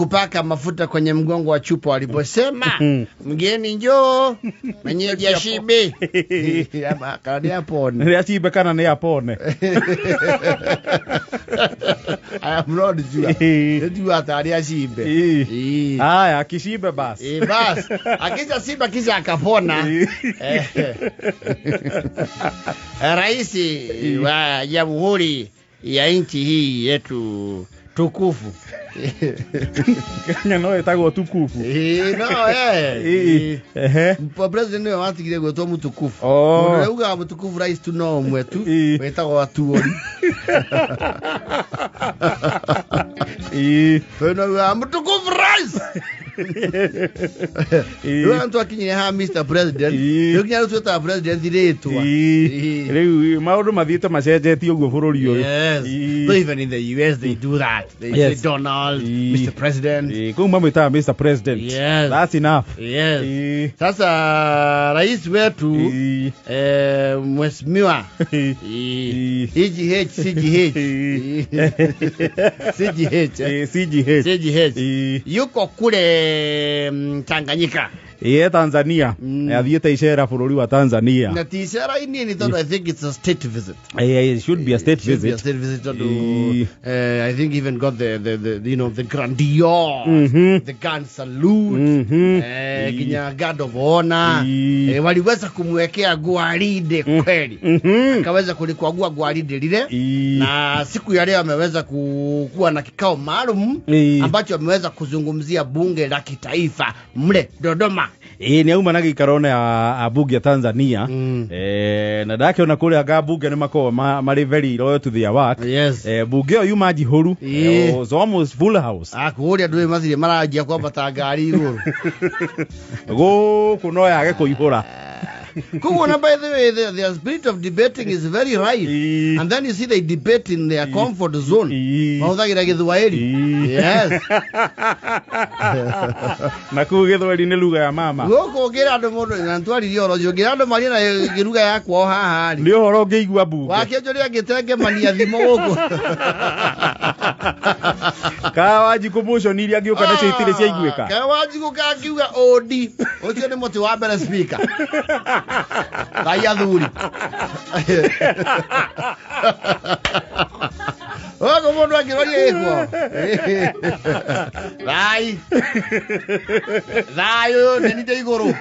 kupaka mafuta kwenye mgongo wa chupa waliposema mgeni njoo mwenyeji ashibe. Ama kana yapone. Ni ashibe kana ni yapone. I am not sure. Ndio atari ashibe. Haya akishibe basi. Bas. Akisha simba kisha akapona. Rais wa Jamhuri ya nchi hii yetu tukufu. Kenya no etago tukufu. Mpo president wa watu kile goto mtukufu. Ndio uga mtukufu rais tu no mwetu. Wetago watu wori. Ndio mtukufu rais. Ndio mtu akinyia ha Mr President. Ndio kinyia tuta president direto. Leo maundu mathiete macenjetie uguo bururi uyu. Yes. Even in the US they do that. They say Donald, Mr President. Kuma mwita Mr President. Yes. That's enough. Yes. Sasa rais wetu mheshimiwa CGH yuko kule Tanganyika. Tanzania. Athiete icera bururi wa Tanzania. Na ticera ini though I think it's a state visit. It should be a state visit. Be a state visit to, I think even got the you know the grandiose, the gun salute, kinya guard of honor. Waliweza kumwekea gwaride kweli. Akaweza kulikagua gwaride lile. Na siku ya leo ameweza kuwa na kikao maalum ambacho ameweza kuzungumzia bunge la kitaifa mle Dodoma. Ni auma na gikarone a bunge Tanzania. Na dake ona kule aga bunge ni mako mari very loyal to their work. Yes. Bunge yo maji huru. So almost full house. Kuria ndwe mathire marajia kwamba ta ngari iguru. Go kuno yage kuihura. Kuona by the way the spirit of debating is very right. And then you see they debate in their comfort zone. Mauthagira Githwairi. Yes. Na ku Githwairi ni lugha ya mama. Goko gira andu mundu na ntwari ro jo gira andu mari na lugha yakwa haha ri. Ni horo ngeigua bunge. Wakenjo ri agitenge mania thimo guku. Kawaji commotion iria ngioka na citire cia iguika. Kawaji gukakiuga odi. Ucio ni muti wa mbere speaker. Vaya duri. Ogo mundu akiroria iko. Dayo nende igoro.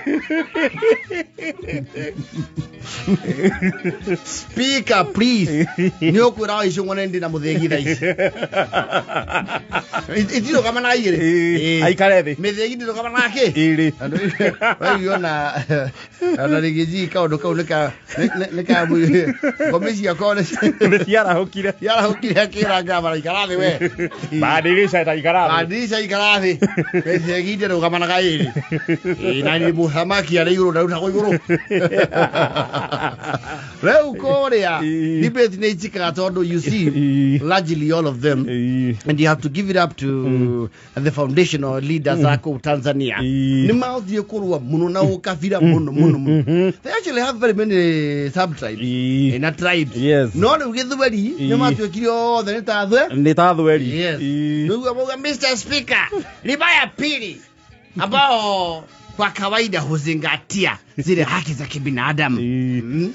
Speaker please. Nio kwira icungone ndi na muthegitha ici. Itiro kama na igire. Aikare thi. Methegi ndiro kama nake. Iri. Waiona ana rigiji kaundu kau nika komisi ya kone. Yara hokire akira ngaba ikarathi we. Badirisha ikarathi. Methegi ndiro kama na kairi. Na ni muhamaki ya iguru na uta iguru. Leo korea debate ne chika tondo you see largely all of them and you have to give it up to the foundational leaders ako Tanzania. Ni mauthi kurwa muno na ukafira muno. They actually have very many sub-tribes in a tribe. Yes. No Githweri ni mauthi kirio the nitathweri. Yes. Ndugu Mr. Speaker, libaya pili ambao kwa kawaida huzingatia zile haki za kibinadamu.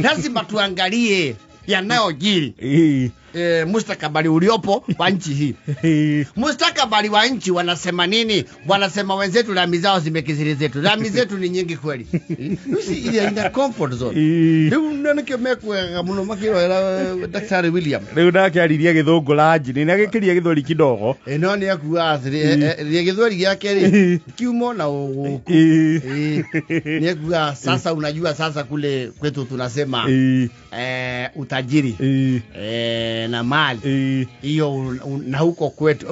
Lazima tuangalie yanayojiri. Mustakabali uliopo wa nchi hii. Mustakabali wa nchi wanasema nini? Wanasema wenzetu lami zao zimekiziri zetu. Lami zetu ni nyingi kweli. Usi ile ina comfort zone. Ndio nikimekwa muno makiro era Daktari William. Leo ndake ariria githungu lanji ni nagikiria githori kidogo. No ni akuga athiri githori giake ri kiumo na ni akuga sasa unajua sasa kule kwetu tunasema utajiri na mali hiyo na huko kwetu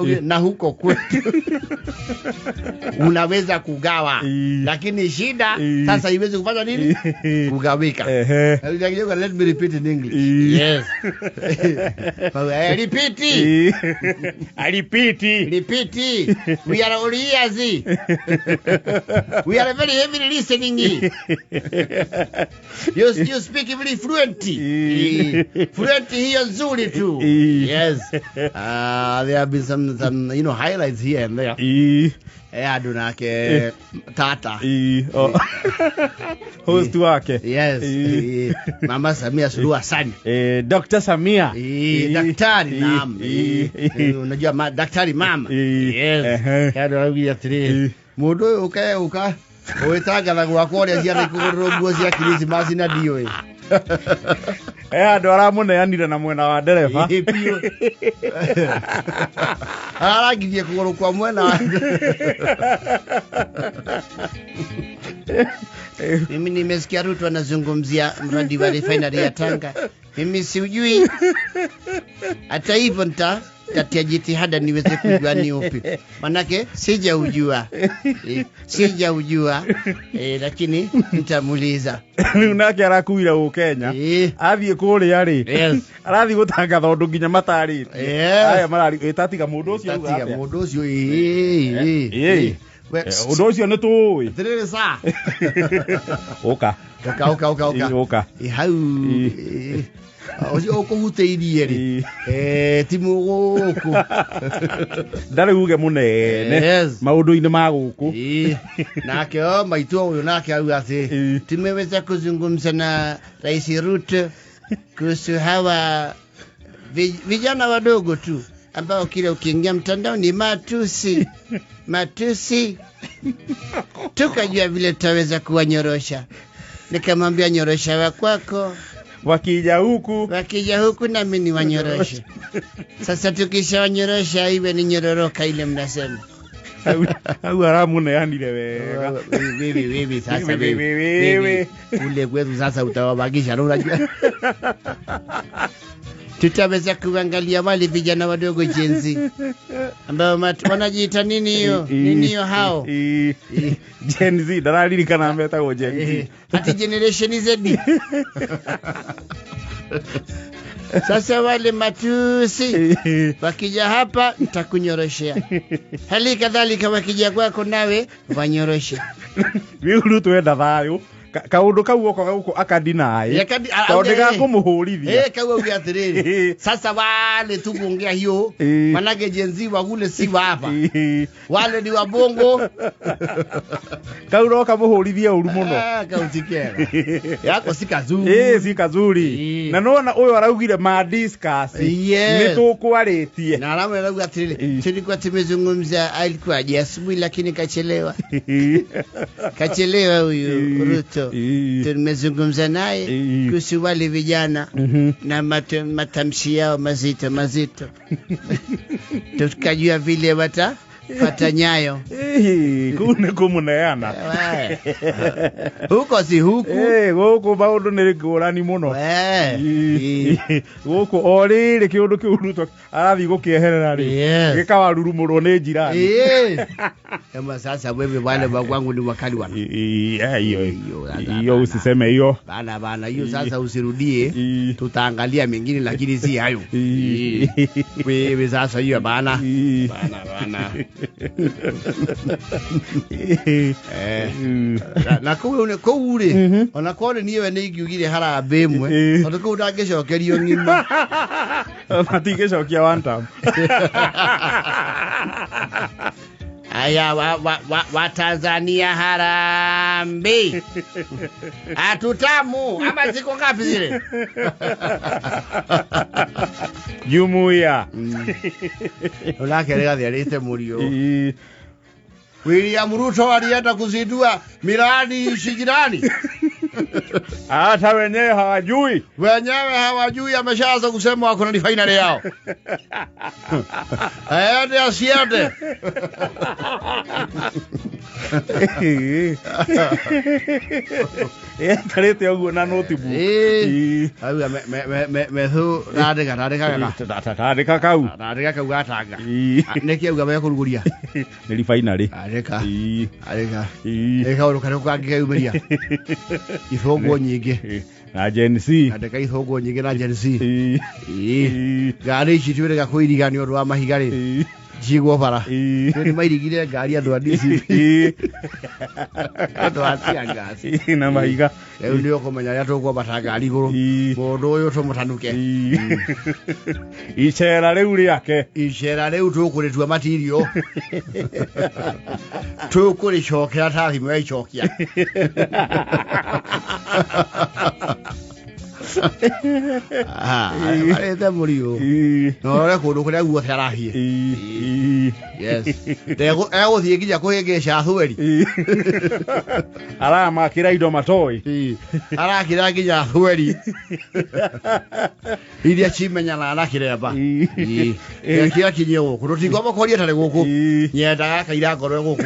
unaweza kugawa lakini shida sasa iweze kufanya nini kugawika. Let me repeat in English. Yes. Repeat. We are all ears. We are very heavily listening. You speak very fluent. Fluent hiyo nzuri tu. too. Yes. There have been some highlights here and there. Adunake Tata. Host wake. Yes. Mama Samia Suluhu Hassan. Dr. Samia. Daktari naam. Unajua daktari mama. Yes. Adunake tiri. Mudo uka. Oetaga na gwakore cia rikuruguo cia Christmas na dio. Andu aramuneanire na mwena wa ndereba. Aragirie kuguru kwa mwena wa. Mimi nimesikia Ruto anazungumzia mradi wa refinery ya Tanga. Mimi siujui. Hata hivyo tatia jitihada niweze kujua ni upi. Manake sijaujua. Lakini nitamuuliza. Unake arakuira u Kenya. Athie kuri ari. Yes. Arathi gutangatha undu nginya matari. Aya marari etatiga mundu ucio uga. Tatiga mundu ucio undu ucio ni tuwi. Tirire sa. Oka. Oka. Hau. Ocio kuhuteirie ri. Timu guku. Ndari uge munene. Maundu-ini ma guku. Nake maitu uyu nake au ati tumeweza kuzungumza na Rais Ruto kuhusu hawa vijana wadogo tu ambao kila ukiingia mtandao ni matusi. Tukajua vile tutaweza kuwanyorosha. Nikamwambia nyorosha wa kwako. Wakija huku na mimi ni wanyoroshe. Sasa tukishawanyorosha iwe ni nyororoka ile mnasema. Au aramuneanire wega. Bibi sasa bibi. Ule kwetu sasa utawabagisha unajua. Tutaweza kuangalia wale vijana wadogo jenzi ambao wanajiita nini hiyo hao Gen Z darali kana mbeta go Gen Z ati generation Z. Sasa wale matusi wakija hapa nitakunyoroshea. Hali kadhalika wakija kwako nawe wanyoroshe. Wewe tuenda thayo kaundu kau guko akadinai kaundu ga kumuhurithia kau ugia atiriri sasa wale tukuongea hiyo manake jenzi wa kule si wa hapa wale ni wa bongo kaundu kamuhurithia uru muno kautikera yako si kazuri si kazuri na nona uyu araugire ma discuss ni tukwaritie na alamu arauga atiriri tulikuwa tumezungumza alikuwa asubuhi lakini kachelewa huyu Ruto. Tumezungumza naye kuhusu wale vijana na matamshi yao mazito. Tukajua vile watapata nyayo. Kune kumuneana. Huko si huku. Huko maundu ni ngurani muno. Huko orire kiundu kiuruto arathi gukieherera ri. Gikawarurumurwo ni njirani. Kama sasa wewe wale wangu ni wakali wana. Hiyo usiseme hiyo. Bana hiyo sasa usirudie. Tutaangalia mengine lakini si hayo. Wewe sasa hiyo bana. Na kuure onakore niwe nigugire harambe imwe onako utangicokerio ngima matingicokia one time. Aya wa Tanzania harambe. Atutamu ama ziko ngapi zile? Jumuiya. Ulake rega alite murio. William Ruto alienda kuzindua miradi shijirani. Hata wenyewe hawajui ameshaanza kusema wako na refinery yao. Aende asiende. Karete oguo na notebook. Au methu radika kau gatanga. Neki auga me kuruguria. Ni refinery. Areka. Eka uruka kangikaumeria. Ifogo nyingi. Na Gen Z. Andika ifogo nyingi na Gen Z. Gari ici tiwega kuirigania undu wa mahigari. jigwo bara ni mairigire ngari andu adisi andu atia ngasi na maiga eu ndio kumenya ya tukwo bata ngari iguru mundu uyu tumutanuke icera riu riake tukuritua material tukuricokera ta thimu ya icokia arete murio no re kundu kuria guothe arahie yes ego thie nginya kuhingica thweri aramakira indo matoi arakira nginya thweri iria cimenyana anakiremba kia kinye guku tutigwa makoria tare guku nyendaga kaira ngoro guku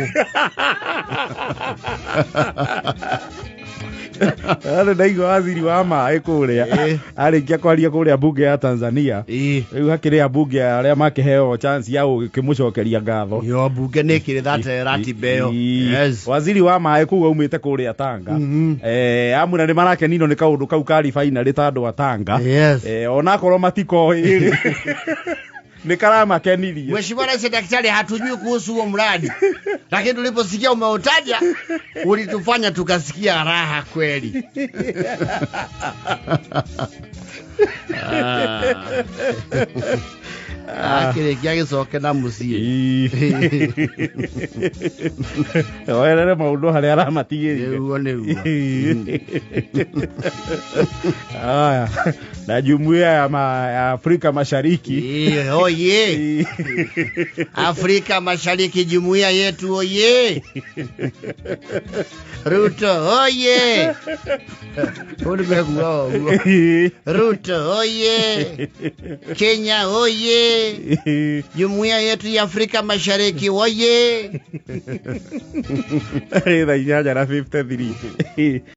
ale ndaigua waziri wa maĩ kuria arĩkia kwaria kuria bunge ya Tanzania rĩu hakĩrĩ abunge arĩa makĩheo chance ya gũkĩmũcokeria ngatho yo bunge nĩ kĩrĩ that ratiba ĩyo yes waziri wa maĩ kuga umĩte kuria Tanga amuna nĩ marakenino nĩ kaũndũ kau kari finally ta andũ a Tanga onakorwo matikoĩ nikaramakenirie. Mheshimiwa Rais Daktari, hatujui kuhusu huo mradi, lakini tuliposikia umeutaja ulitufanya tukasikia raha kweli. Kile kiage soke na musie oerere maundu haria aramatigirire uone uo aya na jumuiya ya Afrika Mashariki oye Afrika Mashariki jumuiya yetu oye Ruto oye Ruto oye Kenya oye jumuiya yetu ya Afrika Mashariki oye. Thaa 8:53